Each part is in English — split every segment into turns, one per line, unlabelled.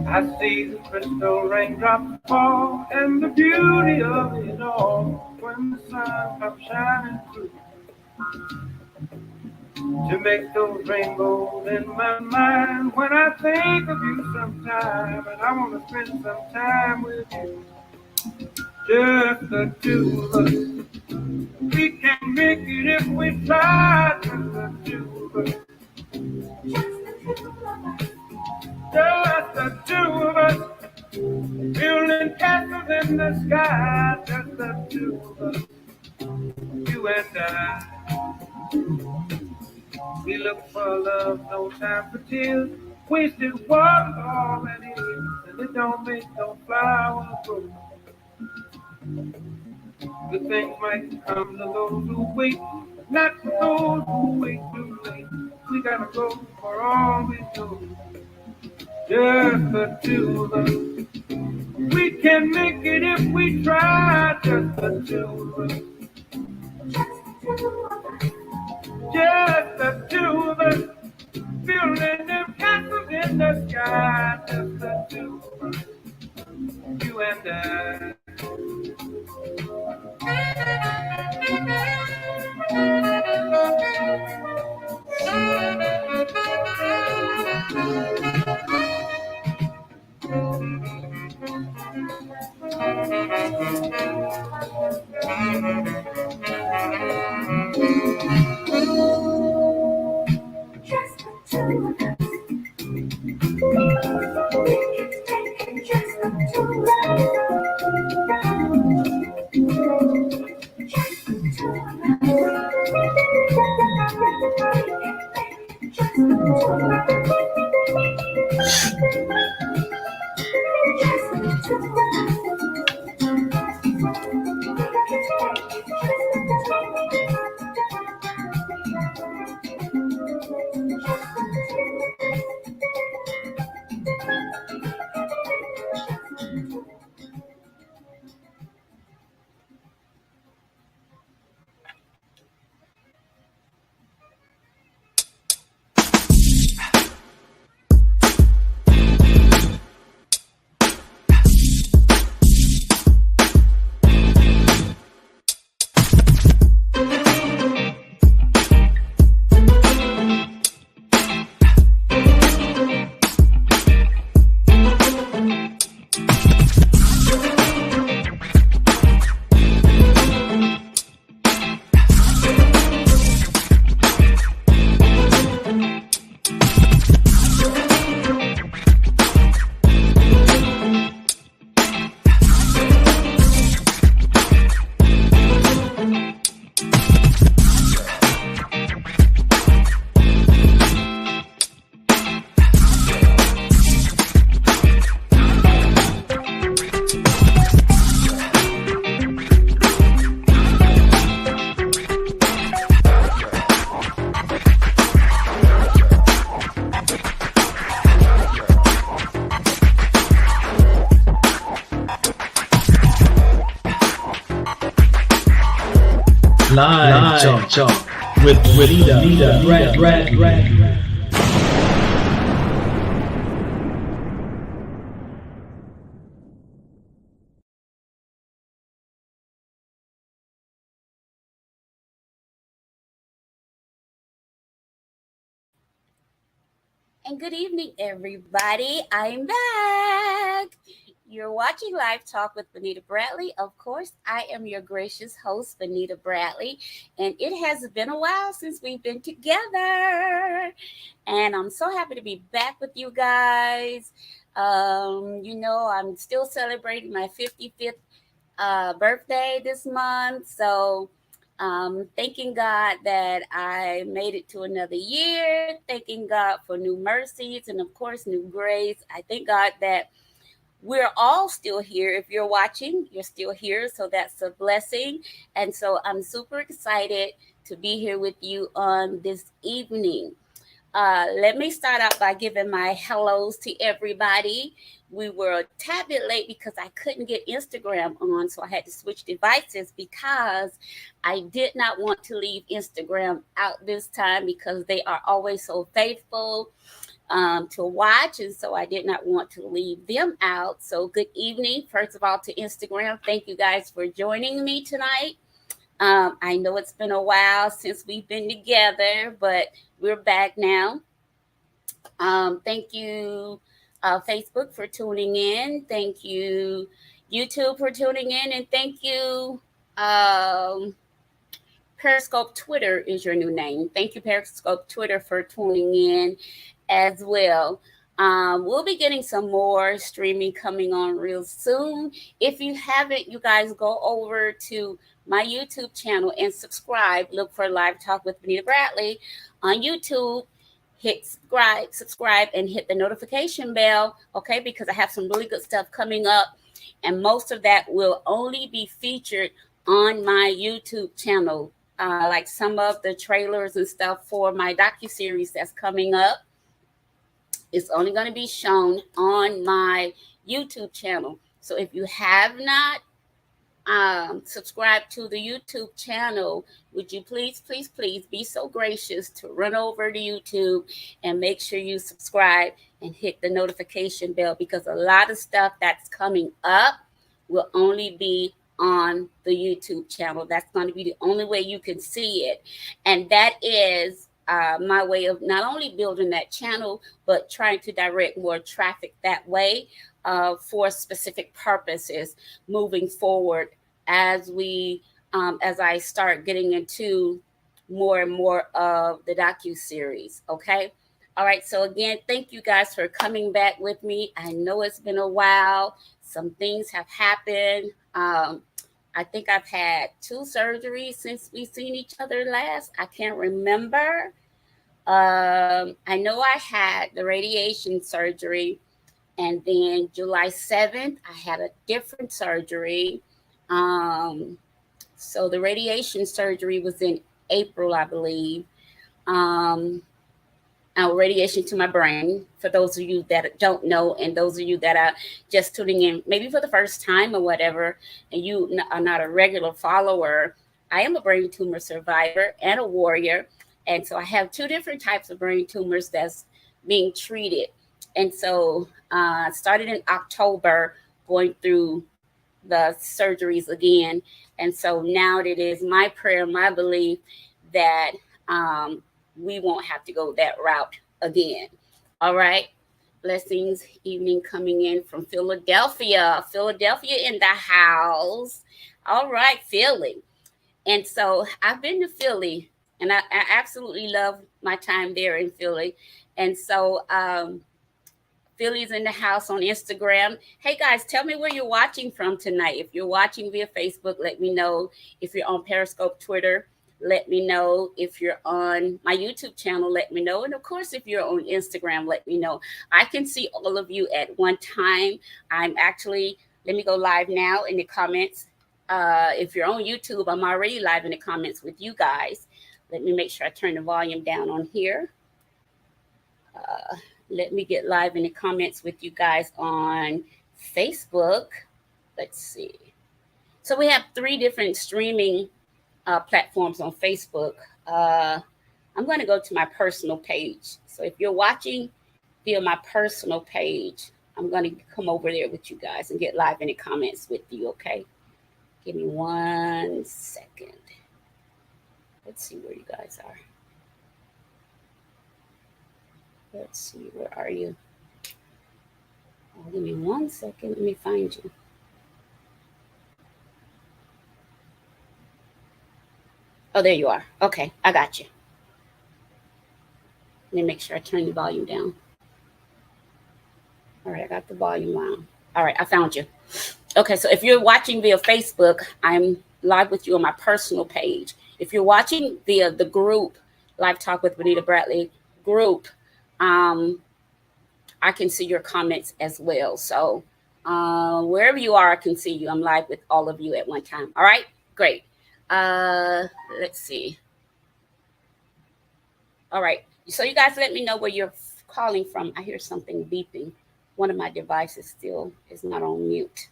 I see the crystal raindrops fall and the beauty of it all when the sun comes shining through to make those rainbows in my mind. When I think of you sometime and I want to spend some time with you, just the two of us. We can make it if we try, just the two of us. Just the two of us. Building castles in the sky, just the two of us, you and I. We look for love, no time for tears. Wasted water, all that is, and it don't make no flowers grow. Good things might come to those who wait, but not to those who wait too late. We gotta go for all we know. Just the two of us. We can make it if we try, just the two of us. Just the two of us. Building them castles in the sky, just the two of us. granddad.
Just the two of us. It's taking just the two of us. Just the two of us. Just the two of us. Just the two of us.
Live Talk with Leader Brad.
And good evening, everybody. I'm back. You're watching Live Talk with Benita Bradley. Of course, I am your gracious host, Benita Bradley. And it has been a while since we've been together. And I'm so happy to be back with you guys. I'm still celebrating my 55th birthday this month. So thanking God that I made it to another year, thanking God for new mercies and, of course, new grace. I thank God that we're all still here. If you're watching, you're still here. So that's a blessing. And so I'm super excited to be here with you on this evening. Let me start out by giving my hellos to everybody. We were a tad bit late because I couldn't get Instagram on, so I had to switch devices because I did not want to leave Instagram out this time because they are always so faithful to watch, and so I did not want to leave them out. So good evening, first of all, to Instagram. Thank you guys for joining me tonight. I know it's been a while since we've been together, but we're back now. Thank you, Facebook, for tuning in. Thank you, YouTube, for tuning in. And thank you, Periscope Twitter is your new name. Thank you, Periscope Twitter, for tuning in as well. We'll be getting some more streaming coming on real soon. If you haven't, you guys go over to my YouTube channel and subscribe. Look for Live Talk with Benita Bradley on YouTube. Hit subscribe, and hit the notification bell, okay? Because I have some really good stuff coming up, and most of that will only be featured on my YouTube channel. Like some of the trailers and stuff for my docuseries that's coming up. It's only going to be shown on my YouTube channel. So if you have not subscribed to the YouTube channel, would you please be so gracious to run over to YouTube and make sure you subscribe and hit the notification bell, because a lot of stuff that's coming up will only be on the YouTube channel. That's going to be the only way you can see it. And that is my way of not only building that channel, but trying to direct more traffic that way for specific purposes moving forward as as I start getting into more and more of the docu-series. Okay. All right. So again, thank you guys for coming back with me. I know it's been a while. Some things have happened. I think I've had 2 surgeries since we've seen each other last. I can't remember. I know I had the radiation surgery, and then July 7th, I had a different surgery. So the radiation surgery was in April, I believe. Radiation to my brain, for those of you that don't know, and those of you that are just tuning in maybe for the first time or whatever, and you are not a regular follower, I am a brain tumor survivor and a warrior. And so I have 2 different types of brain tumors that's being treated. And so I started in October going through the surgeries again. And so now it is my prayer, my belief that we won't have to go that route again. All right. Blessings evening coming in from Philadelphia. Philadelphia in the house. All right, Philly. And so I've been to Philly, and I absolutely love my time there in Philly. And so Philly's in the house on Instagram. Hey guys, tell me where you're watching from tonight. If you're watching via Facebook, let me know. If you're on Periscope, Twitter, let me know. If you're on my YouTube channel, let me know. And of course, if you're on Instagram, let me know. I can see all of you at one time. Let me go live now in the comments. If you're on YouTube, I'm already live in the comments with you guys. Let me make sure I turn the volume down on here. Let me get live in the comments with you guys on Facebook. Let's see. So we have 3 different streaming platforms on Facebook. I'm going to go to my personal page. So if you're watching via my personal page, I'm going to come over there with you guys and get live in the comments with you, okay? Give me 1 second. Let's see where you guys are. Let's see, where are you? Oh, give me 1 second. Let me find you. Oh, there you are. Okay, I got you. Let me make sure I turn the volume down. All right, I got the volume on. All right, I found you. Okay, so if you're watching via Facebook, I'm live with you on my personal page. If you're watching via the group, Live Talk with Bonita Bradley group, I can see your comments as well. So wherever you are, I can see you. I'm live with all of you at one time. All right, great. Let's see. All right, so you guys let me know where you're calling from. I hear something beeping. One of my devices still is not on mute.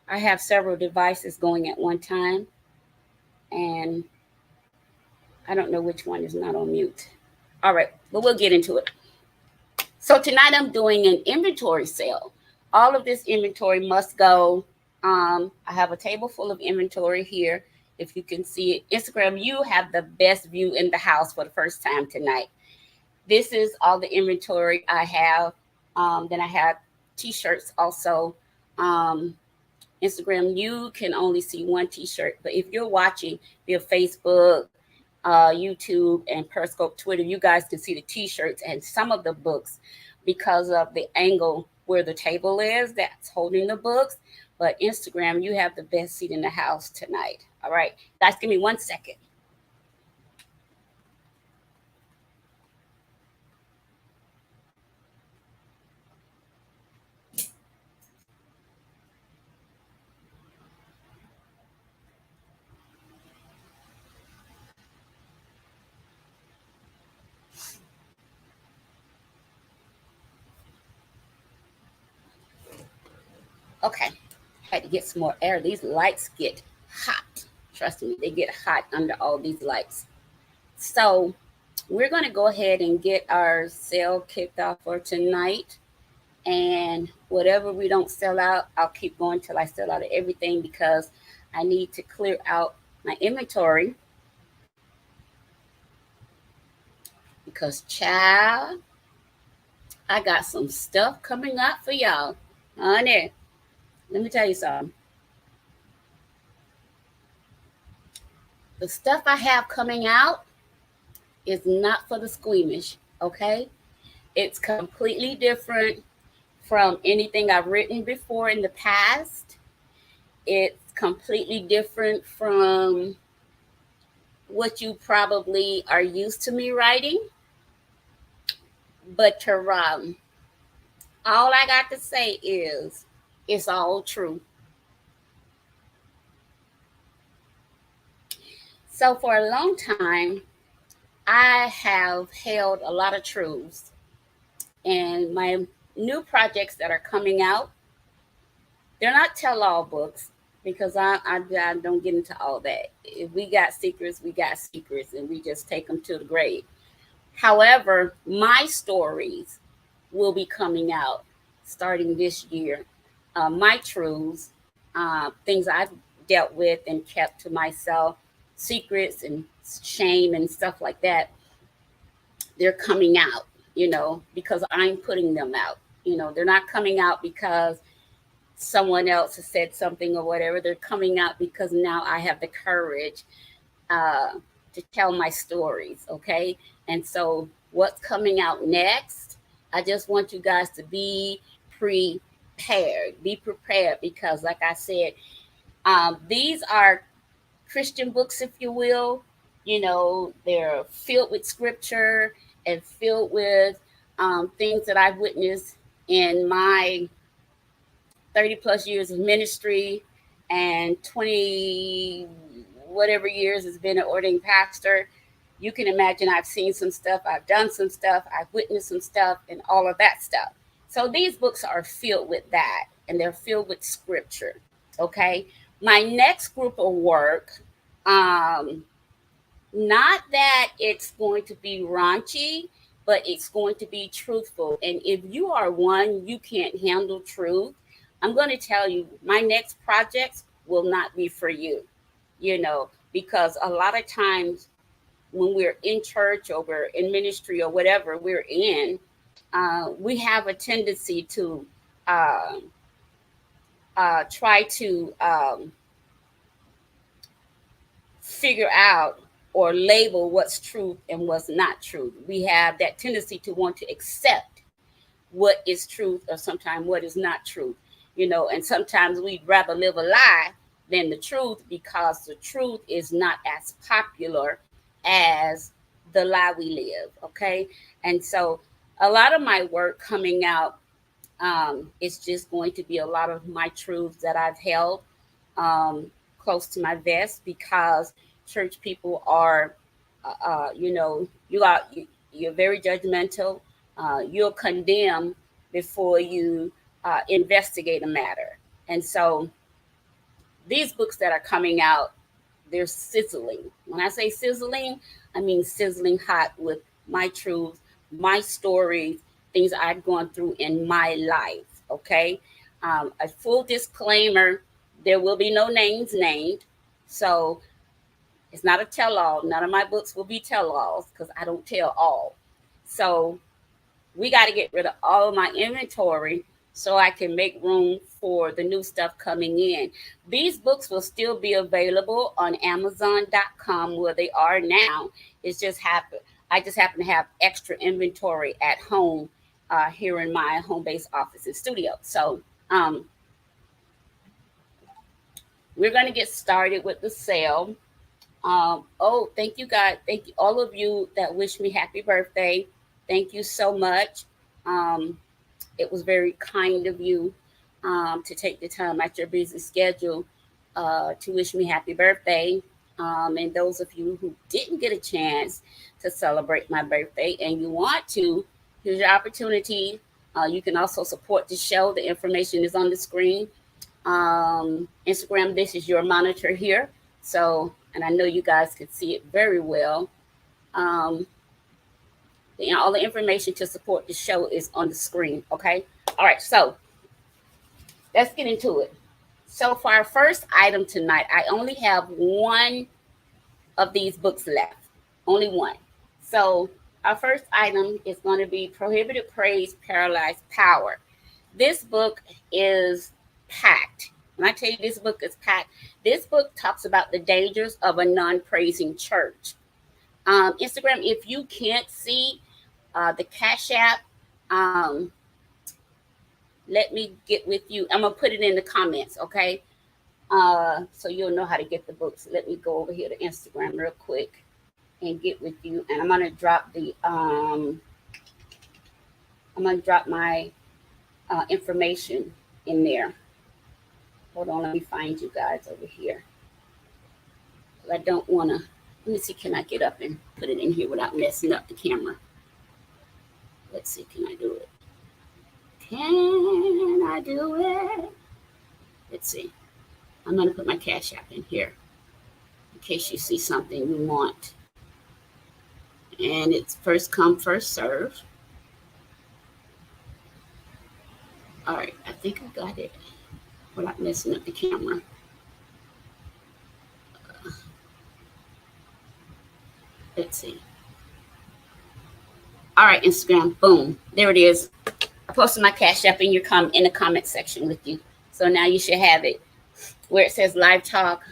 I have several devices going at one time, and I don't know which one is not on mute. All right, but we'll get into it. So tonight I'm doing an inventory sale. All of this inventory must go. I have a table full of inventory here. If you can see it, Instagram, you have the best view in the house for the first time tonight. This is all the inventory I have. Then I have t-shirts also. Instagram, you can only see one t-shirt, but if you're watching via Facebook, YouTube, and Periscope, Twitter, you guys can see the t-shirts and some of the books because of the angle where the table is that's holding the books. But Instagram, you have the best seat in the house tonight. All right, guys, give me 1 second. Okay, had to get some more air. These lights get hot. Trust me, they get hot under all these lights. So we're going to go ahead and get our sale kicked off for tonight. And whatever we don't sell out, I'll keep going till I sell out of everything, because I need to clear out my inventory. Because, child, I got some stuff coming up for y'all. Honey, let me tell you something. The stuff I have coming out is not for the squeamish, okay? It's completely different from anything I've written before in the past. It's completely different from what you probably are used to me writing. But all I got to say is it's all true. So for a long time, I have held a lot of truths. And my new projects that are coming out, they're not tell-all books, because I don't get into all that. If we got secrets, we got secrets, and we just take them to the grave. However, my stories will be coming out starting this year. My truths, things I've dealt with and kept to myself, secrets and shame and stuff like that, they're coming out, because I'm putting them out. They're not coming out because someone else has said something or whatever. They're coming out because now I have the courage to tell my stories, okay? And so what's coming out next, I just want you guys to be prepared. Be prepared, because like I said, these are Christian books, if you will. They're filled with scripture and filled with things that I've witnessed in my 30 plus years of ministry and 20 whatever years has been an ordained pastor. You can imagine I've seen some stuff, I've done some stuff, I've witnessed some stuff, and all of that stuff. So these books are filled with that, and they're filled with scripture. Okay. My next group of work, not that it's going to be raunchy, but it's going to be truthful. And if you are one, you can't handle truth, I'm going to tell you, my next projects will not be for you, because a lot of times when we're in church or we're in ministry or whatever we're in, we have a tendency to try to figure out or label what's truth and what's not truth. We have that tendency to want to accept what is truth or sometimes what is not truth, and sometimes we'd rather live a lie than the truth, because the truth is not as popular as the lie we live. Okay. And so a lot of my work coming out is just going to be a lot of my truths that I've held close to my vest, because church people are, you're very judgmental. You'll condemn before you investigate a matter. And so these books that are coming out, they're sizzling. When I say sizzling, I mean sizzling hot with my truths, my stories, things I've gone through in my life. Okay. A full disclaimer, there will be no names named. So it's not a tell-all. None of my books will be tell-alls, because I don't tell all. So we got to get rid of all of my inventory so I can make room for the new stuff coming in. These books will still be available on Amazon.com where they are now. I just happen to have extra inventory at home here in my home-based office and studio. So we're going to get started with the sale. Thank you, guys. Thank you, all of you that wish me happy birthday. Thank you so much. It was very kind of you to take the time out your busy schedule to wish me happy birthday. And those of you who didn't get a chance to celebrate my birthday and you want to, here's your opportunity. You can also support the show. The information is on the screen. Instagram, this is your monitor here. So, and I know you guys can see it very well. All the information to support the show is on the screen. Okay. All right, so let's get into it. So for our first item tonight, I only have one of these books left. Only one. So our first item is going to be Prohibited Praise, Paralyzed Power. This book is packed. When I tell you this book is packed, this book talks about the dangers of a non-praising church. Instagram, if you can't see the Cash App, let me get with you. I'm going to put it in the comments, okay? So you'll know how to get the books. Let me go over here to Instagram real quick and get with you. And I'm going to drop the, I'm going to drop my information in there. Hold on, let me find you guys over here. I don't want to, let me see, can I get up and put it in here without messing up the camera? Let's see, can I do it? Can I do it? Let's see. I'm going to put my Cash App in here in case you see something you want. And it's first come, first serve. All right, I think I got it without messing up the camera. Let's see. All right, Instagram, boom, there it is. I posted my Cash App in the comment section with you. So now you should have it. Where it says Live Talk,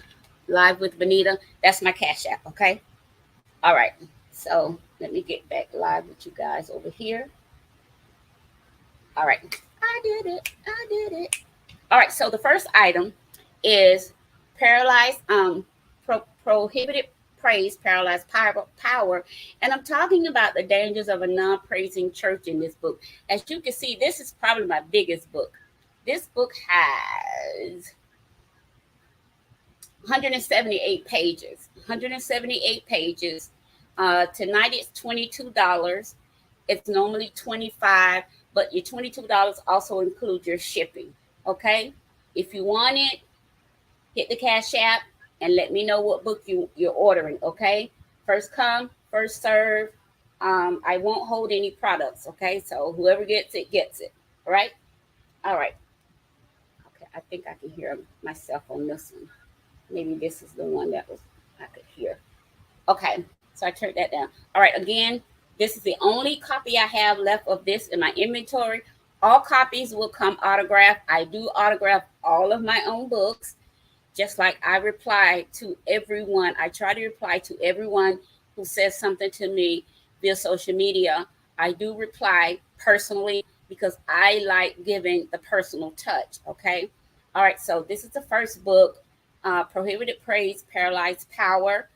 Live with Benita, that's my Cash App, okay? All right, so let me get back live with you guys over here. All right, I did it. All right, so the first item is Prohibited Praise, Paralyzed Power. And I'm talking about the dangers of a non-praising church in this book. As you can see, this is probably my biggest book. This book has 178 pages. 178 pages. Tonight it's $22. It's normally $25, but your $22 also includes your shipping. Okay? If you want it, hit the Cash App and let me know what book you're ordering. Okay? First come, first serve. I won't hold any products. Okay? So whoever gets it, gets it. All right? All right. Okay, I think I can hear myself on this one. Maybe this is the one that I could hear. Okay, so I turned that down. All right, again, this is the only copy I have left of this in my inventory. All copies will come autographed. I do autograph all of my own books, just like I reply to everyone. I try to reply to everyone who says something to me via social media. I do reply personally because I like giving the personal touch, okay? All right, so this is the first book, Prohibited Praise, Paralyzed Power.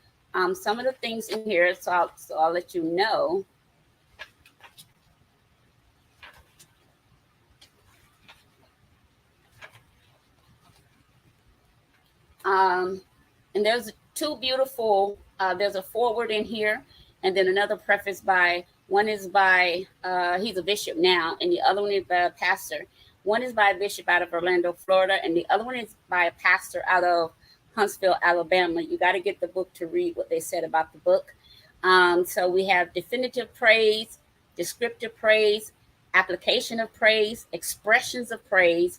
Some of the things in here, so I'll let you know. And there's two beautiful, there's a foreword in here, and then another preface by, one is by, he's a bishop now, and the other one is by a pastor. One is by a bishop out of Orlando, Florida, and the other one is by a pastor out of Huntsville, Alabama. You got to get the book to read what they said about the book. So we have definitive praise, descriptive praise, application of praise, expressions of praise,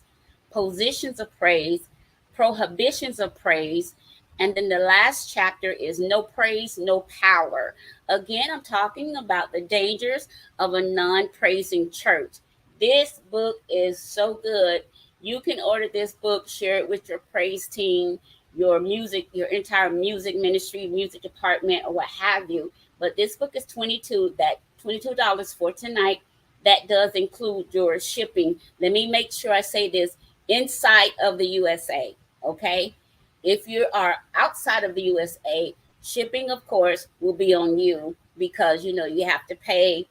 positions of praise, prohibitions of praise, and then the last chapter is no praise, no power. Again, I'm talking about the dangers of a non-praising church. This book is so good. You can order this book, share it with your praise team, your music, your entire music ministry, music department, or what have you. But this book is $22 for tonight. That does include your shipping. Let me make sure I say this, inside of the USA, okay? If you are outside of the USA, shipping, of course, will be on you because, you have to pay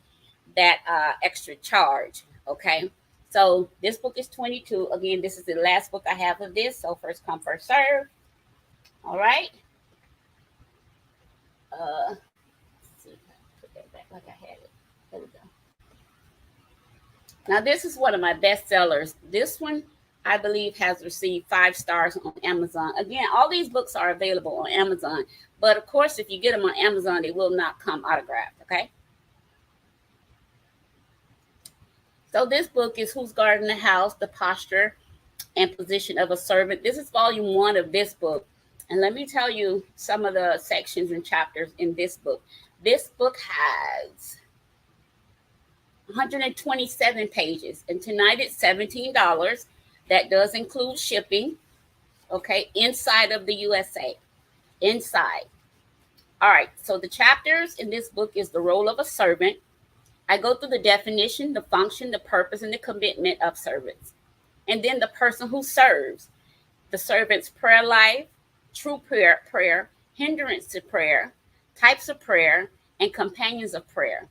that extra charge, okay? So this book is $22. Again, this is the last book I have of this. So first come, first serve. All right. Let's see if I can put that back like I had it. There we go. Now, this is one of my best sellers. This one, I believe, has received 5 stars on Amazon. Again, all these books are available on Amazon. But, of course, if you get them on Amazon, they will not come autographed, okay? So this book is Who's Guarding the House, the Posture and Position of a Servant. This is volume 1 of this book. And let me tell you some of the sections and chapters in this book. This book has 127 pages, and tonight it's $17. That does include shipping, okay, inside of the USA. Inside. All right, so the chapters in this book is the role of a servant. I go through the definition, the function, the purpose, and the commitment of servants. And then the person who serves, the servant's prayer life, true prayer, hindrance to prayer, types of prayer, and companions of prayer.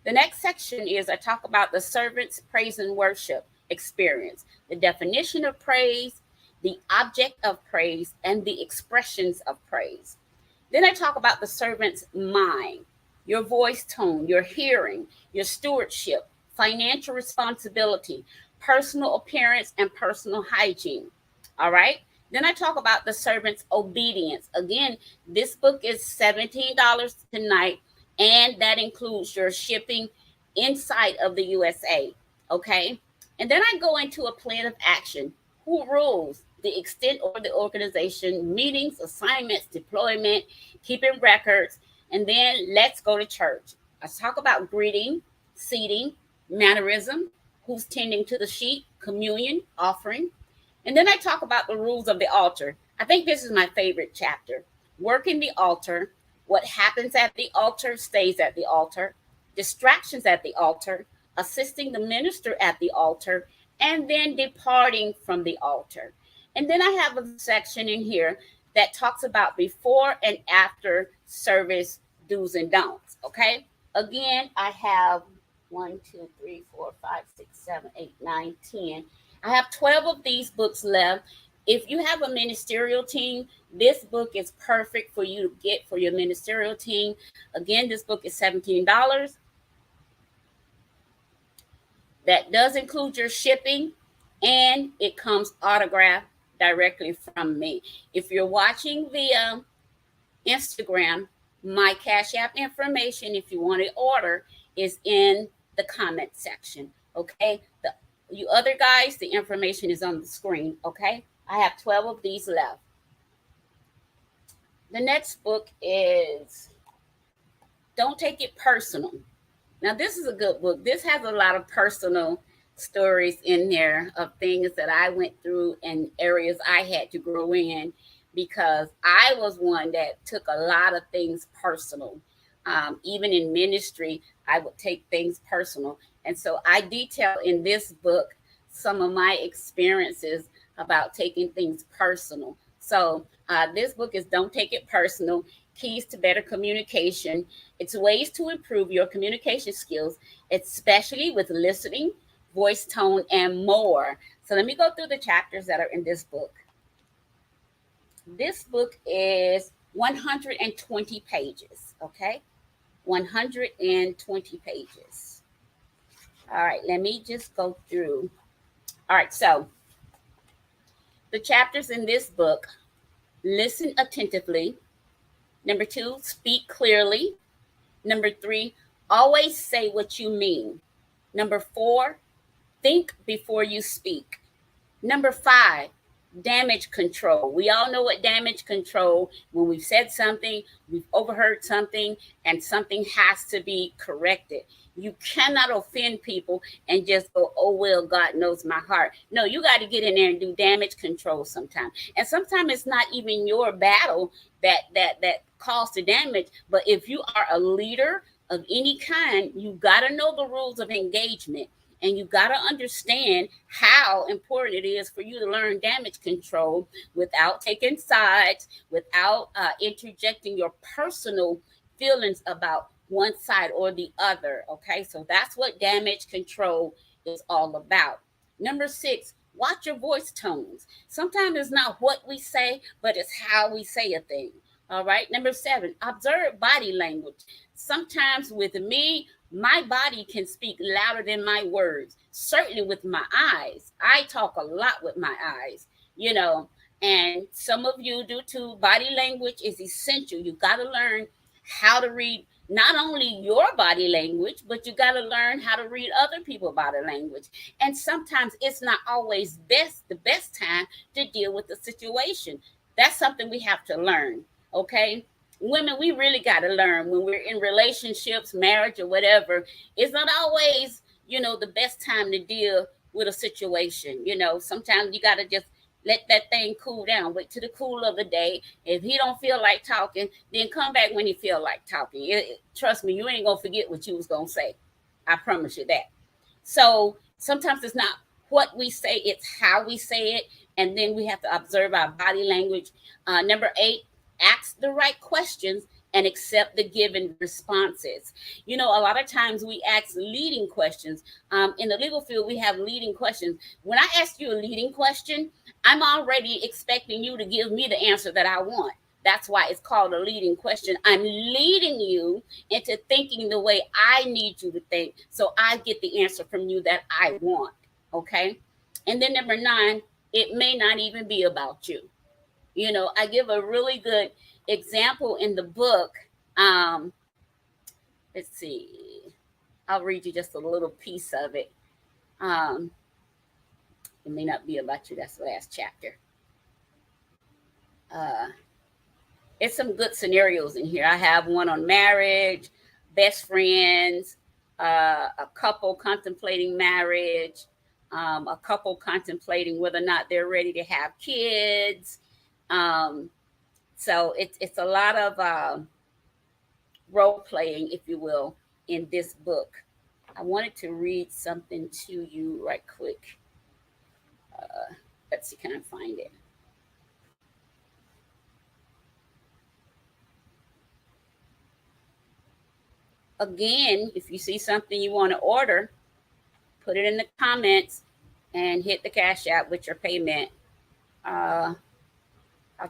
The next section is I talk about the servant's praise and worship experience, the definition of praise, the object of praise, and the expressions of praise. Then I talk about the servant's mind, your voice tone, your hearing, your stewardship, financial responsibility, personal appearance, and personal hygiene. All right. Then I talk about the servant's obedience. Again, this book is $17 tonight, and that includes your shipping inside of the USA. Okay. And then I go into a plan of action. Who rules? The extent or the organization, meetings, assignments, deployment, keeping records, and then let's go to church. I talk about greeting, seating, mannerism, who's tending to the sheep, communion, offering. And then I talk about the rules of the altar. I think this is my favorite chapter. Working the altar, what happens at the altar stays at the altar, distractions at the altar, assisting the minister at the altar, and then departing from the altar. And then I have a section in here that talks about before and after service do's and don'ts. Okay. Again, I have 1, 2, 3, 4, 5, 6, 7, 8, 9, 10. I have 12 of these books left. If you have a ministerial team, this book is perfect for you to get for your ministerial team. Again, this book is $17. That does include your shipping, and it comes autographed directly from me. If you're watching via Instagram, my Cash App information, if you want to order, is in the comment section. Okay. You other guys, the information is on the screen. Okay. I have 12 of these left. The next book is Don't Take It Personal. Now, this is a good book. This has a lot of personal stories in there of things that I went through and areas I had to grow in, because I was one that took a lot of things personal. Even in ministry, I would take things personal. And so I detail in this book some of my experiences about taking things personal. So this book is Don't Take It Personal, Keys to Better Communication. It's ways to improve your communication skills, especially with listening, voice tone, and more. So let me go through the chapters that are in this book. This book is 120 pages, okay? 120 pages. All right, let me just go through. All right, so the chapters in this book: listen attentively. Number 2, speak clearly. Number 3, always say what you mean. Number 4, think before you speak. Number 5, damage control. We all know what damage control, when we've said something, we've overheard something, and something has to be corrected. You cannot offend people and just go, oh, well, God knows my heart. No, you got to get in there and do damage control sometimes. And sometimes it's not even your battle that caused the damage. But if you are a leader of any kind, you got to know the rules of engagement. And you got to understand how important it is for you to learn damage control without taking sides, without interjecting your personal feelings about one side or the other. Okay, so that's what damage control is all about. Number 6, watch your voice tones. Sometimes it's not what we say, but it's how we say a thing. All right. Number 7, observe body language. Sometimes with me, my body can speak louder than my words, certainly with my eyes. I talk a lot with my eyes, and some of you do too. Body language is essential. You got to learn how to read not only your body language, but you got to learn how to read other people's body language. And sometimes it's not always the best time to deal with the situation. That's something we have to learn. Okay. Women, we really got to learn when we're in relationships, marriage, or whatever. It's not always, the best time to deal with a situation. Sometimes you got to just let that thing cool down. Wait till the cool of the day. If he don't feel like talking, then come back when he feel like talking. Trust me, you ain't gonna forget what you was gonna say. I promise you that. So sometimes it's not what we say, it's how we say it, and then we have to observe our body language. Number 8, ask the right questions and accept the given responses. A lot of times we ask leading questions. In the legal field, we have leading questions. When I ask you a leading question, I'm already expecting you to give me the answer that I want. That's why it's called a leading question. I'm leading you into thinking the way I need you to think, so I get the answer from you that I want. Okay? And then number 9, it may not even be about you. I give a really good example in the book. Let's see. I'll read you just a little piece of it. It may not be about you. That's the last chapter. It's some good scenarios in here. I have one on marriage, best friends, a couple contemplating marriage, a couple contemplating whether or not they're ready to have kids. So it's a lot of role playing, if you will, in this book. I wanted to read something to you right quick. Let's see, can I find it? Again, if you see something you want to order, put it in the comments and hit the Cash App with your payment. I'll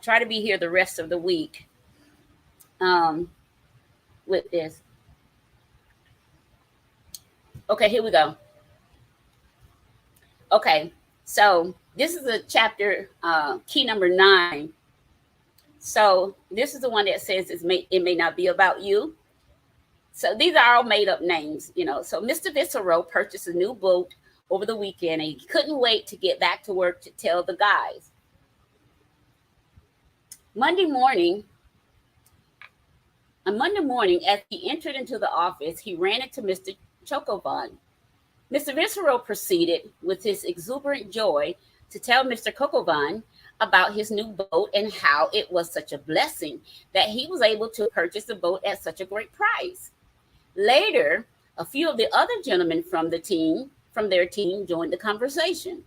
try to be here the rest of the week with this. Okay, here we go. Okay, so this is a chapter, key number 9. So this is the one that says it may not be about you. So these are all made up names, So Mr. Viscero purchased a new boat over the weekend, and he couldn't wait to get back to work to tell the guys. Monday morning, as he entered into the office, he ran into Mr. Chocovan. Mr. Viscero proceeded with his exuberant joy to tell Mr. Chocovan about his new boat and how it was such a blessing that he was able to purchase the boat at such a great price. Later, a few of the other gentlemen from their team joined the conversation.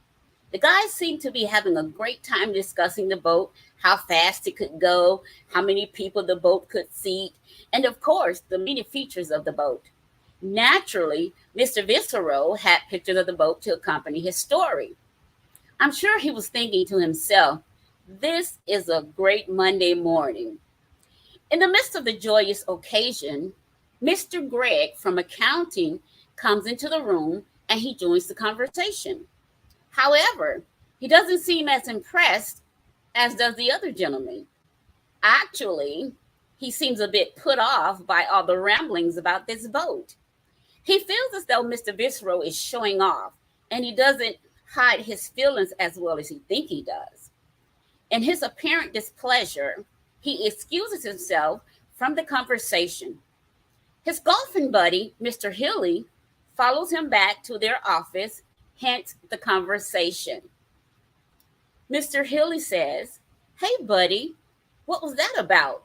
The guys seemed to be having a great time discussing the boat, how fast it could go, how many people the boat could seat, and of course, the many features of the boat. Naturally, Mr. Viscero had pictures of the boat to accompany his story. I'm sure he was thinking to himself, this is a great Monday morning. In the midst of the joyous occasion, Mr. Greg from accounting comes into the room and he joins the conversation. However, he doesn't seem as impressed as does the other gentleman. Actually, he seems a bit put off by all the ramblings about this boat. He feels as though Mr. Viscero is showing off, and he doesn't hide his feelings as well as he thinks he does. In his apparent displeasure, he excuses himself from the conversation. His golfing buddy, Mr. Hilly, follows him back to their office, hence the conversation. Mr. Hilly says, "Hey, buddy, what was that about?"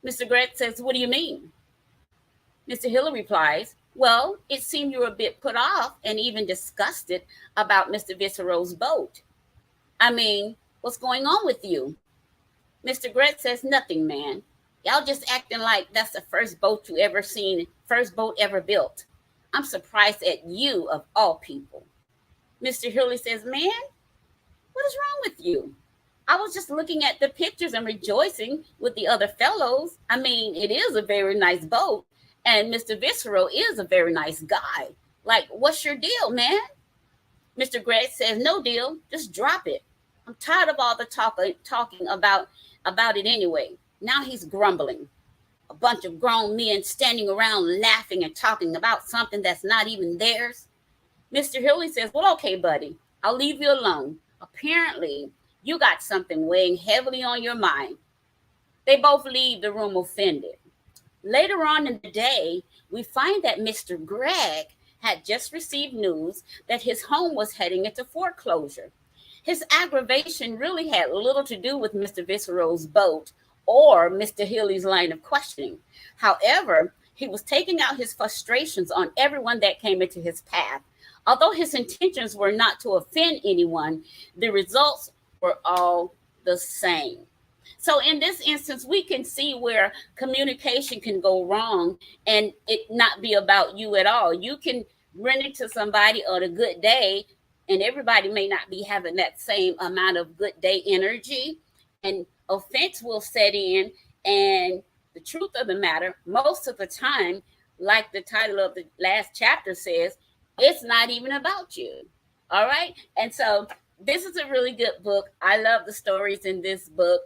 Mr. Greg says, "What do you mean?" Mr. Hilly replies, "Well, it seemed you were a bit put off and even disgusted about Mr. Viscero's boat. I mean, what's going on with you?" Mr. Greg says, "Nothing, man. Y'all just acting like that's the first boat you ever seen, first boat ever built. I'm surprised at you of all people." Mr. Hurley says, "Man, what is wrong with you? I was just looking at the pictures and rejoicing with the other fellows. I mean, it is a very nice boat, and Mr. Viscero is a very nice guy. Like, what's your deal, man?" Mr. Greg says, "No deal, just drop it. I'm tired of all the talking about it anyway." Now he's grumbling. a bunch of grown men standing around laughing and talking about something that's not even theirs. Mr. Hilly says, well, okay, buddy, I'll leave you alone. Apparently, you got something weighing heavily on your mind. They both leave the room offended. Later on in the day, we find that Mr. Gregg had just received news that his home was heading into foreclosure. His aggravation really had little to do with Mr. Visceral's boat or Mr. Hilly's line of questioning. However, he was taking out his frustrations on everyone that came into his path. Although his intentions were not to offend anyone, the results were all the same. So in this instance, we can see where communication can go wrong and it not be about you at all. You can run into somebody on a good day, and everybody may not be having that same amount of good day energy, and offense will set in. And the truth of the matter, most of the time, like the title of the last chapter says, it's not even about you. All right. And so this is a really good book. I love the stories in this book.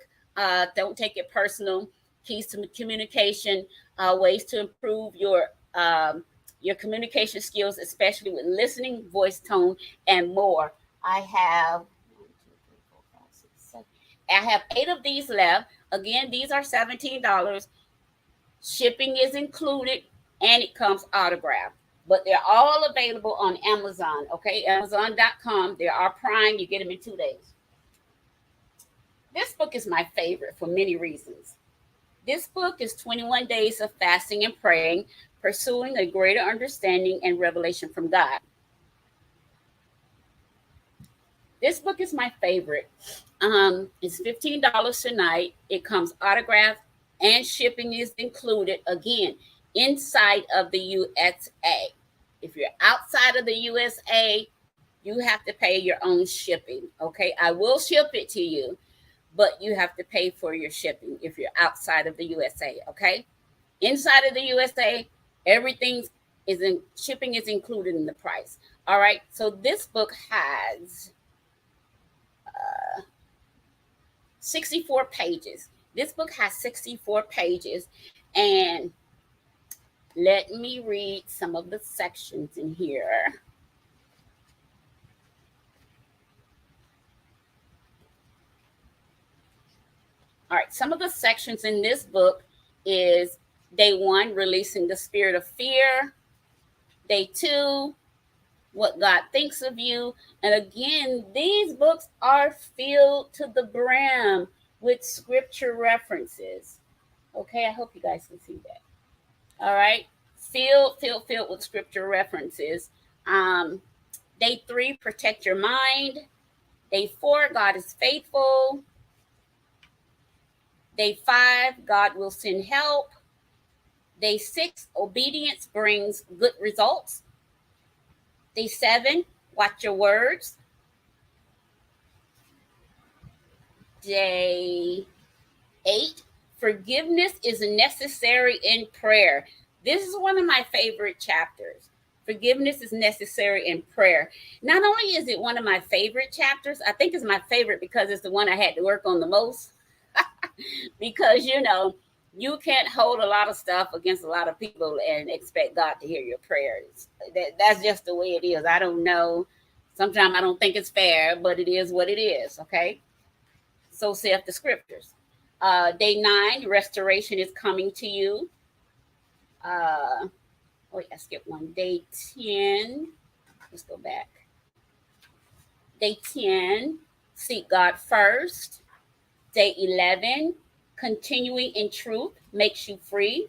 Don't take it personal. Keys to communication, ways to improve your communication skills, especially with listening, voice tone, and more. I have 8 of these left. Again, these are $17. Shipping is included, and it comes autographed. But they're all available on Amazon. Okay, Amazon.com. They are Prime. You get them in 2 days. This book is my favorite for many reasons. This book is 21 Days of Fasting and Praying, Pursuing a Greater Understanding and Revelation from God. This book is my favorite. It's $15 tonight. It comes autographed and shipping is included, again, inside of the USA. If you're outside of the USA, you have to pay your own shipping. Okay, I will ship it to you, but you have to pay for your shipping if you're outside of the USA. Okay, inside of the USA, everything is in shipping is included in the price. All right, so this book has 64 pages. This book has 64 pages, and let me read some of the sections in here. All right, some of the sections in this book is day 1, releasing the spirit of fear. Day 2, what God thinks of you. And again, these books are filled to the brim with scripture references. Okay, I hope you guys can see that. All right, filled with scripture references. Day 3, protect your mind. Day 4, God is faithful. Day 5, God will send help. Day 6, obedience brings good results. Day 7, watch your words. Day 8, forgiveness is necessary in prayer. This is one of my favorite chapters. Forgiveness is necessary in prayer. Not only is it one of my favorite chapters, I think it's my favorite because it's the one I had to work on the most. Because, you can't hold a lot of stuff against a lot of people and expect God to hear your prayers. That's just the way it is. I don't know. Sometimes I don't think it's fair, but it is what it is, okay? So saith the scriptures. Day 9, restoration is coming to you. I skipped one. Day 10, let's go back. Day 10, seek God first. Day 11, continuing in truth makes you free.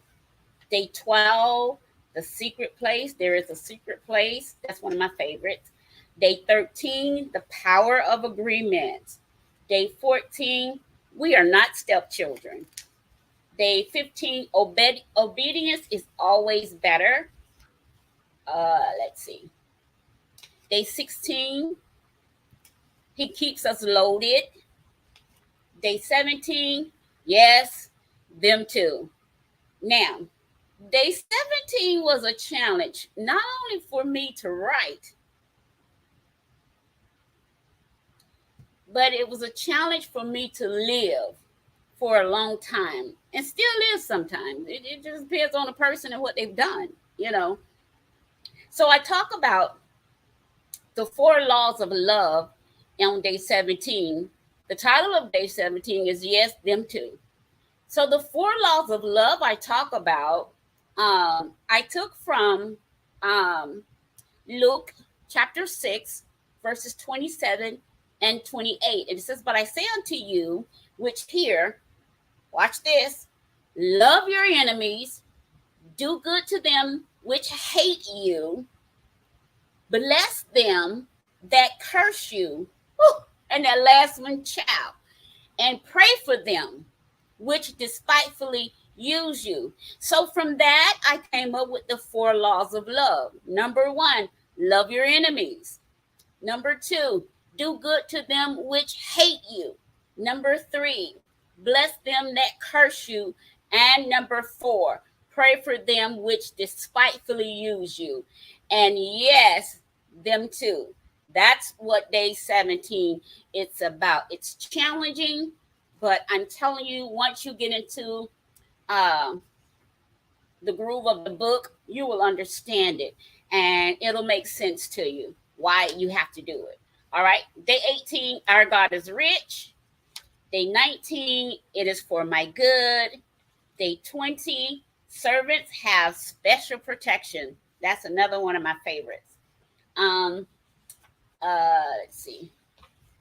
Day 12, the secret place. There is a secret place. That's one of my favorites. Day 13, the power of agreement. Day 14, we are not stepchildren. Day 15, obedience is always better. Let's see. Day 16, he keeps us loaded. Day 17, yes, them too. Now, day 17 was a challenge, not only for me to write, but it was a challenge for me to live. for a long time and still is sometimes. It just depends on the person and what they've done, you know. So I talk about the 4 laws of love on day 17. The title of day 17 is Yes, Them Too. So the 4 laws of love I talk about, I took from Luke chapter 6, verses 27 and 28. And it says, but I say unto you, which hear, watch this, love your enemies, do good to them which hate you, bless them that curse you. Whew, and that last one, child. And pray for them which despitefully use you. So from that, I came up with the 4 laws of love. Number 1, love your enemies. Number 2, do good to them which hate you. Number 3, bless them that curse you. And number 4, pray for them which despitefully use you. And yes, them too. That's what day 17 it's about. It's challenging, but I'm telling you, once you get into uh, the groove of the book, you will understand it and it'll make sense to you why you have to do it. All right. Day 18, our God is rich. Day 19, it is for my good. Day 20, servants have special protection. That's another one of my favorites. Let's see.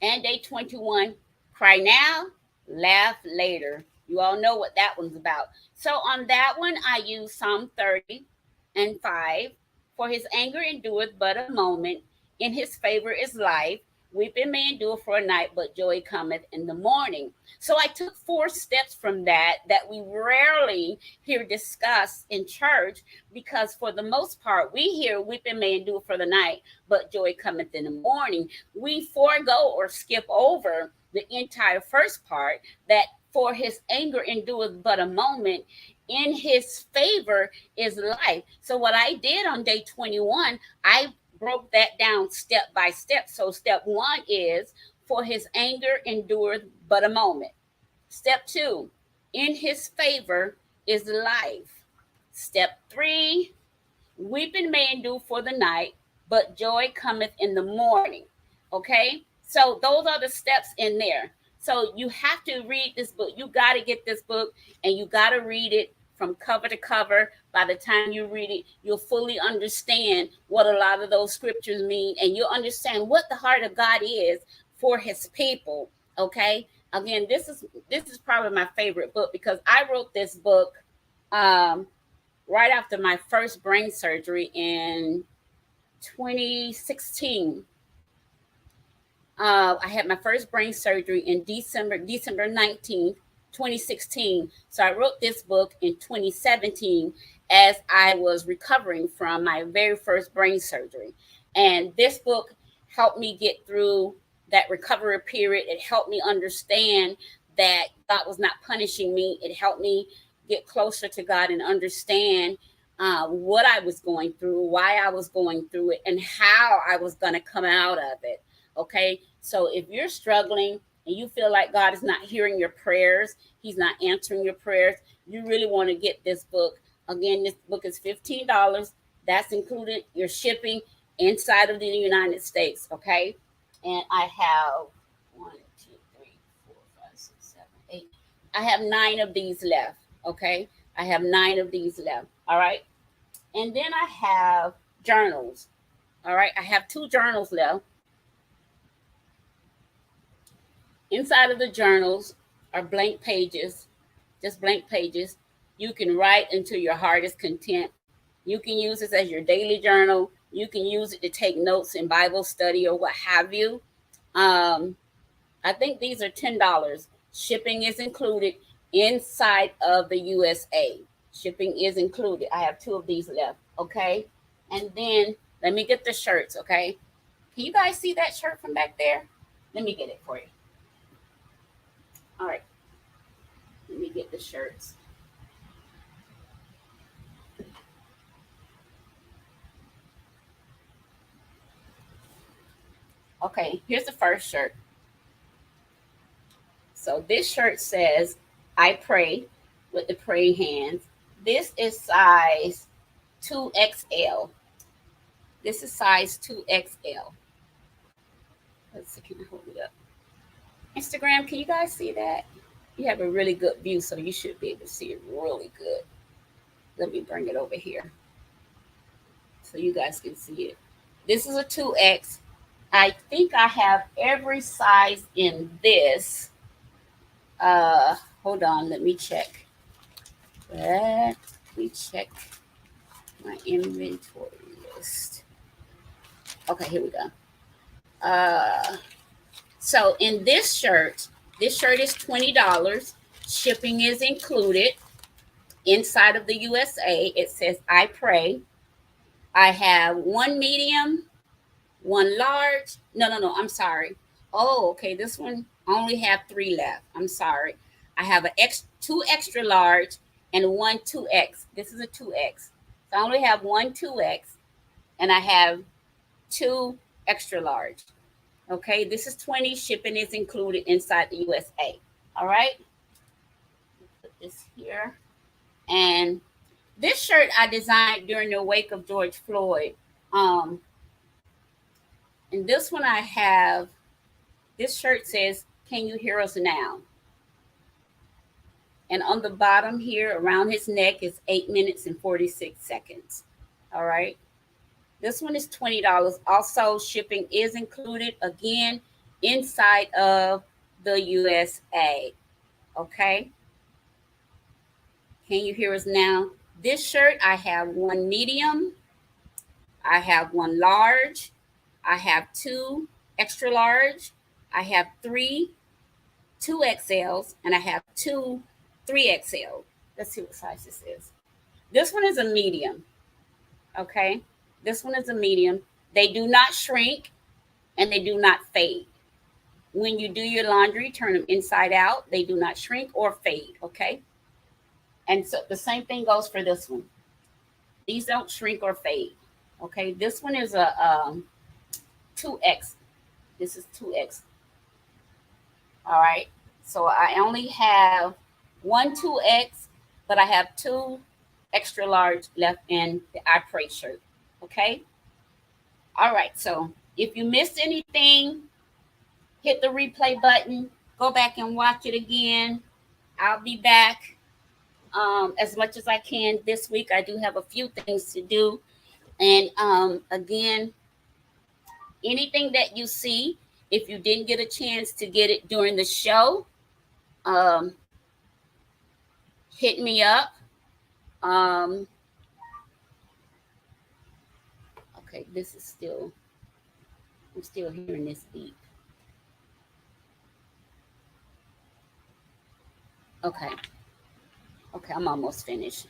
And day 21, cry now, laugh later. You all know what that one's about. So on that one, I use Psalm 30 and 5. For his anger endureth but a moment. In his favor is life. Weeping may endure for a night, but joy cometh in the morning. So I took 4 steps from that we rarely hear discussed in church, because for the most part, we hear weeping may endure for the night, but joy cometh in the morning. We forego or skip over the entire first part, that for his anger endureth but a moment, in his favor is life. So what I did on day 21, I broke that down step by step. So step 1 is, for his anger endureth but a moment. Step 2, in his favor is life. Step 3, weeping may endure for the night, but joy cometh in the morning. Okay, so those are the steps in there. So you have to read this book. You got to get this book and you got to read it from cover to cover. By the time you read it, you'll fully understand what a lot of those scriptures mean, and you'll understand what the heart of God is for his people. Okay, again, this is probably my favorite book, because I wrote this book right after my first brain surgery in 2016. I had my first brain surgery in December 19th, 2016. So I wrote this book in 2017 as I was recovering from my very first brain surgery. And this book helped me get through that recovery period. It helped me understand that God was not punishing me. It helped me get closer to God and understand what I was going through, why I was going through it, and how I was going to come out of it. Okay, so if you're struggling and you feel like God is not hearing your prayers, he's not answering your prayers, you really want to get this book. Again, this book is $15. That's included your shipping inside of the United States. Okay, and I have 1, 2, 3, 4, 5, 6, 7, 8. I have 9 of these left. Okay, I have 9 of these left. All right, and then I have journals. All right, I have 2 journals left. Inside of the journals are blank pages, just blank pages. You can write until your heart is content. You can use this as your daily journal. You can use it to take notes in Bible study or what have you. I think these are $10. Shipping is included inside of the USA. Shipping is included. I have 2 of these left. Okay. And then let me get the shirts. Okay. Can you guys see that shirt from back there? Let me get it for you. All right, let me get the shirts. Okay, here's the first shirt. So this shirt says, I pray with the praying hands. This is size 2XL. This is size 2XL. Let's see, can I hold it up? Instagram, can you guys see that? You have a really good view, so you should be able to see it really good. Let me bring it over here so you guys can see it. This is a 2X. I think I have every size in this. Hold on, let me check. Let me check my inventory list. Okay, here we go. So in this shirt is $20. Shipping is included. Inside of the USA, it says I pray. I have one medium, one large. No, I'm sorry. Oh, okay. This one I only have 3 left. I'm sorry. I have two extra large and one 2X. This is a 2X. So I only have one 2X and I have 2 extra large. Okay, this is 20. Shipping is included inside the USA. All right. Put this here. And this shirt I designed during the wake of George Floyd. And this one I have, this shirt says, "Can you hear us now?" And on the bottom here around his neck is 8 minutes and 46 seconds. All right. This one is $20. Also, shipping is included again inside of the USA. Okay. Can you hear us now? This shirt, I have one medium. I have one large. I have 2 extra large. I have 3 2XLs, and I have 2 3XL. Let's see what size this is. This one is a medium. Okay. This one is a medium. They do not shrink and they do not fade. When you do your laundry, turn them inside out. They do not shrink or fade. Okay. And so the same thing goes for this one. These don't shrink or fade. Okay. This one is a 2X. This is 2X. All right. So I only have one 2X, but I have 2 extra large left in the I Pray shirt. Okay. All right. So if you missed anything, hit the replay button. Go back and watch it again. I'll be back as much as I can this week. I do have a few things to do. And again, anything that you see, if you didn't get a chance to get it during the show, hit me up. Okay, this is still, I'm still hearing this beep. Okay. Okay, I'm almost finished.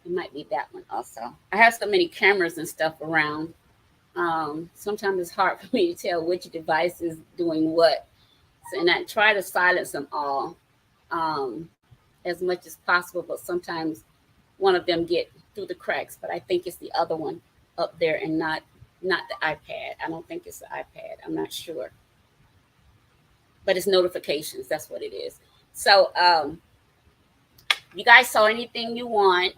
It might be that one also. I have so many cameras and stuff around. Sometimes it's hard for me to tell which device is doing what. So, and I try to silence them all as much as possible, but sometimes one of them get through the cracks. But I think it's the other one up there and not the iPad. I don't think it's the iPad. I'm not sure. But it's notifications. That's what it is. So you guys saw anything you want,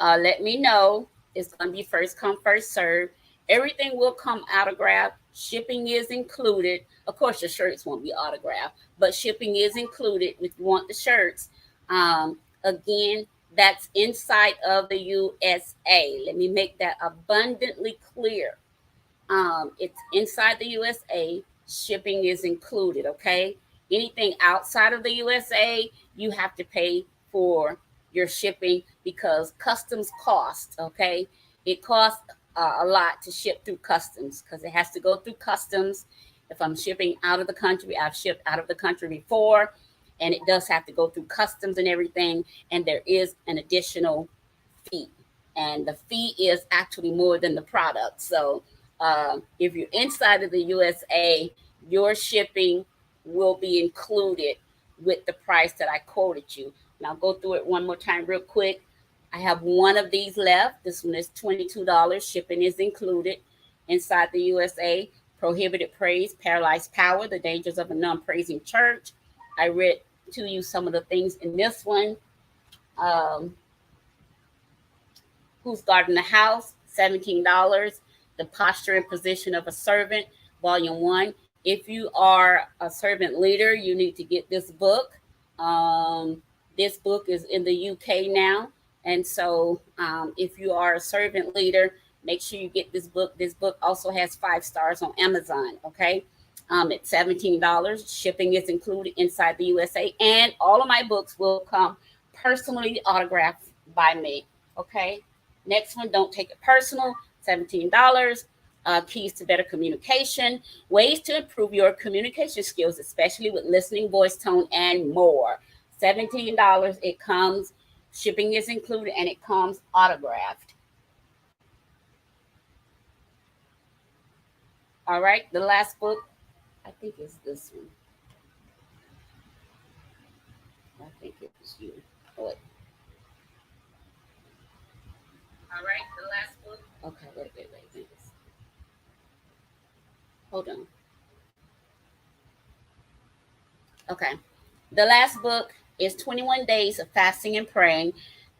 let me know. It's going to be first come, first serve. Everything will come autographed. Shipping is included. Of course, your shirts won't be autographed, but shipping is included if you want the shirts. Again, that's inside of the USA. Let me make that abundantly clear. It's inside the USA. Shipping is included, okay? Anything outside of the USA, you have to pay for your shipping because customs costs, okay? It costs a lot to ship through customs because it has to go through customs. If I'm shipping out of the country, I've shipped out of the country before, and it does have to go through customs and everything, and there is an additional fee, and the fee is actually more than the product. So if you're inside of the USA, your shipping will be included with the price that I quoted you. And I'll go through it one more time real quick. I have one of these left. This one is $22. Shipping is included. Inside the USA, Prohibited Praise, Paralyzed Power, The Dangers of a Non-Praising Church. I read to you some of the things in this one. Um, Who's Guarding the House, $17. The Posture and Position of a Servant, Volume 1. If you are a servant leader, you need to get this book. This book is in the UK now. And so if you are a servant leader, make sure you get this book. This book also has 5 stars on Amazon, okay? It's $17. Shipping is included inside the USA. And all of my books will come personally autographed by me, okay? Next one, Don't Take It Personal, $17. Keys to Better Communication, ways to improve your communication skills, especially with listening, voice tone, and more. $17. It comes, shipping is included, and it comes autographed. All right, the last book, I think it's this one. I think it was you. Oh, all right, the last book. Okay, wait. Hold on. Okay. The last book is 21 Days of Fasting and Praying,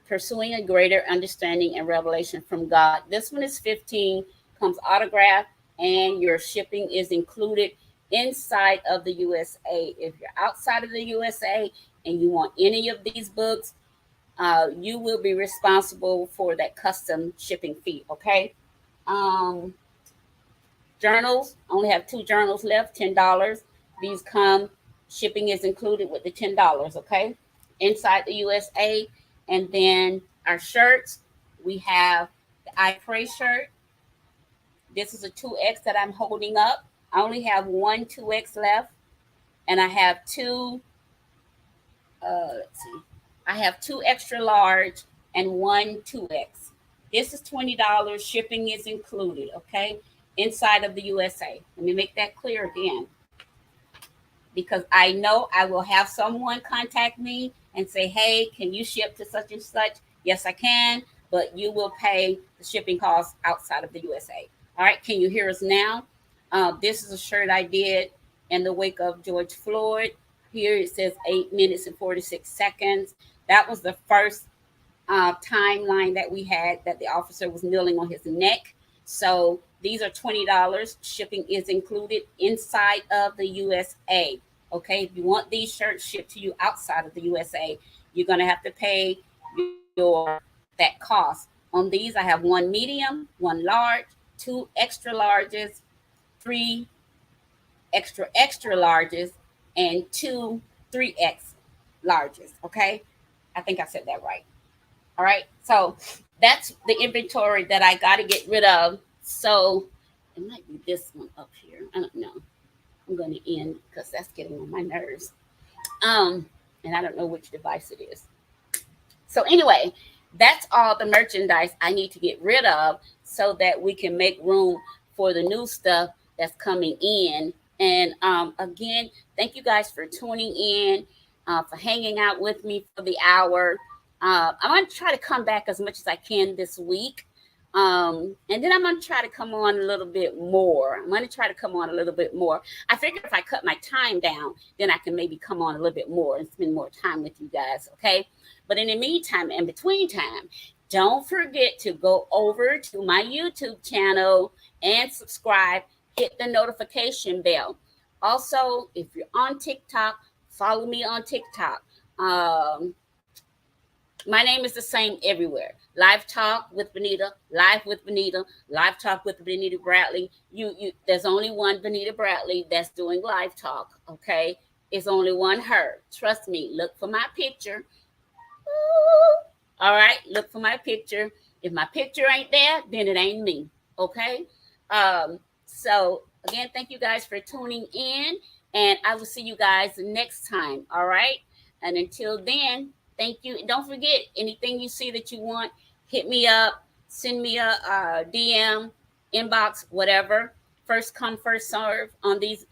Pursuing a Greater Understanding and Revelation from God. This one is 15, comes autographed, and your shipping is included inside of the USA. If you're outside of the USA and you want any of these books, you will be responsible for that custom shipping fee, okay? Journals, only have 2 journals left, $10. These come, shipping is included with the $10, okay? Inside the USA. And then our shirts, we have the I Pray shirt. This is a 2X that I'm holding up. I only have one 2X left. And I have 2, let's see. I have 2 extra large and 1 2X. This is $20. Shipping is included, okay? Inside of the USA. Let me make that clear again. Because I know I will have someone contact me and say, hey, can you ship to such and such? Yes, I can, but you will pay the shipping costs outside of the USA. All right, can you hear us now? This is a shirt I did in the wake of George Floyd. Here it says 8 minutes and 46 seconds. That was the first timeline that we had that the officer was kneeling on his neck. So these are $20. Shipping is included inside of the USA. Okay, if you want these shirts shipped to you outside of the USA, you're going to have to pay that cost. On these, I have 1 medium, 1 large, 2 extra larges, 3 extra larges, and 2 3X larges. Okay, I think I said that right. All right, so that's the inventory that I got to get rid of. So it might be this one up here. I don't know. I'm going to end because that's getting on my nerves. And I don't know which device it is. So anyway, that's all the merchandise I need to get rid of so that we can make room for the new stuff that's coming in. And again, thank you guys for tuning in, for hanging out with me for the hour. I'm going to try to come back as much as I can this week. And then I'm going to try to come on a little bit more. I figure if I cut my time down, then I can maybe come on a little bit more and spend more time with you guys. Okay. But in the meantime, in between time, don't forget to go over to my YouTube channel and subscribe, hit the notification bell. Also, if you're on TikTok, follow me on TikTok. My name is the same everywhere. Live Talk with Benita, Live with Benita, Live Talk with Benita Bradley. There's only one Benita Bradley that's doing Live Talk, okay? It's only one her. Trust me, look for my picture. Ooh. All right, look for my picture. If my picture ain't there, then it ain't me, okay? So, again, thank you guys for tuning in, and I will see you guys next time, all right? And until then, thank you. Don't forget, anything you see that you want, hit me up, send me a DM, inbox, whatever. First come, first serve on these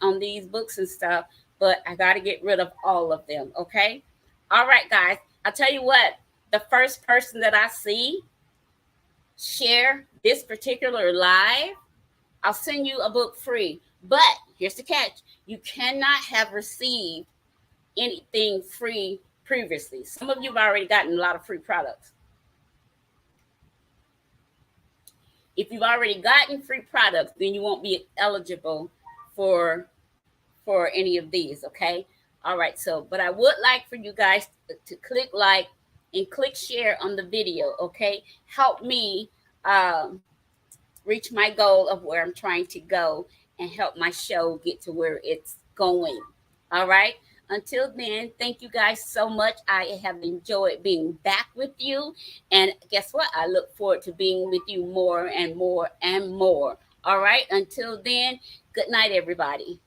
books and stuff. But I got to get rid of all of them, okay? All right, guys. I'll tell you what. the first person that I see share this particular live, I'll send you a book free. But here's the catch. You cannot have received anything free previously. Some of you have already gotten a lot of free products. If you've already gotten free products, then you won't be eligible for any of these, okay? All right, so, but I would like for you guys to click like and click share on the video, okay? Help me reach my goal of where I'm trying to go and help my show get to where it's going. All right. Until then, thank you guys so much. I have enjoyed being back with you. And guess what? I look forward to being with you more and more and more. All right. Until then, good night, everybody.